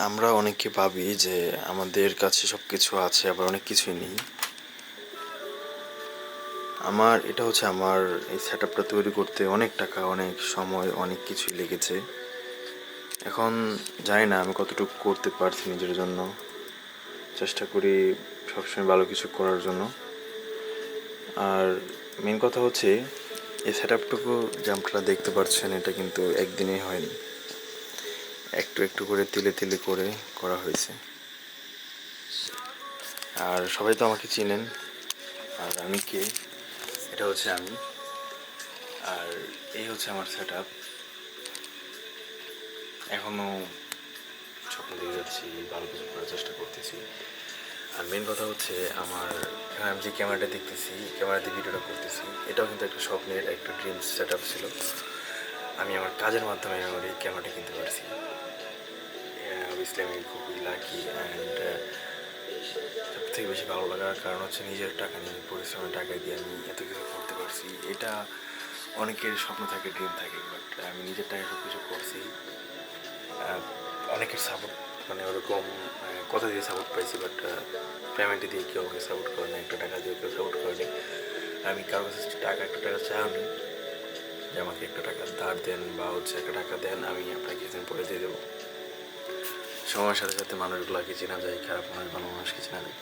আমরা অনেকে ভাবি যে আমাদের কাছে সব কিছু আছে, আবার অনেক কিছুই নেই। এটা হচ্ছে আমার এই সেট আপটা তৈরি করতে অনেক টাকা, অনেক সময়, অনেক কিছুই লেগেছে। এখন জানি না আমি কতটুকু করতে পারছি নিজের জন্য। চেষ্টা করি সবসময় ভালো কিছু করার জন্য। আর মেন কথা হচ্ছে এই সেট আপটুকু যে আপনারা দেখতে পাচ্ছেন, এটা কিন্তু একদিনেই হয়নি। একটু একটু করে তিলে তিলে করে করা হয়েছে। আর সবাই তো আমাকে চিনেন। আর আমি কে, এটা হচ্ছে আমি। আর এই হচ্ছে আমার সেট আপ। এখনও স্বপ্ন দিয়ে যাচ্ছি, ভালো কিছু করার চেষ্টা করতেছি। আর মেন কথা হচ্ছে এখানে আমি যে ক্যামেরাটা দেখতেছি, ক্যামেরাতে ভিডিওটা করতেছি, এটাও কিন্তু একটা স্বপ্নের, একটা ড্রিম সেট আপ ছিল। আমি আমার কাজের মাধ্যমে আমার এই ক্যামেরাটা কিনতে পারছি। অবভিয়াসলি আমি খুবই লাকি। অ্যান্ড সব থেকে বেশি ভালো লাগার কারণ হচ্ছে নিজের টাকা নিয়ে, পরিশ্রমের টাকা দিয়ে আমি এত কিছু করতে পারছি। এটা অনেকের স্বপ্ন থাকে, ড্রিম থাকে, বাট আমি নিজের টাকায় সব কিছু করছি। অনেকের সাপোর্ট, মানে ওরকম কথা দিয়ে সাপোর্ট পাইছি, বাট পেমেন্টে দিয়ে কেউ আমাকে সাপোর্ট করে না, একটা টাকা দিয়ে কেউ সাপোর্ট করেনি। আমি কারো কাছে একটা টাকা চাইনি যে আমাকে একটা টাকা ধার দেন বা হচ্ছে একটা টাকা দেন, আমি আপনাকে কিছুদিন পরে দিয়ে দেবো। সময়ের সাথে সাথে মানুষগুলোকে চেনা যায়, খারাপ মানুষ ভালো মানুষকে চেনা যায়।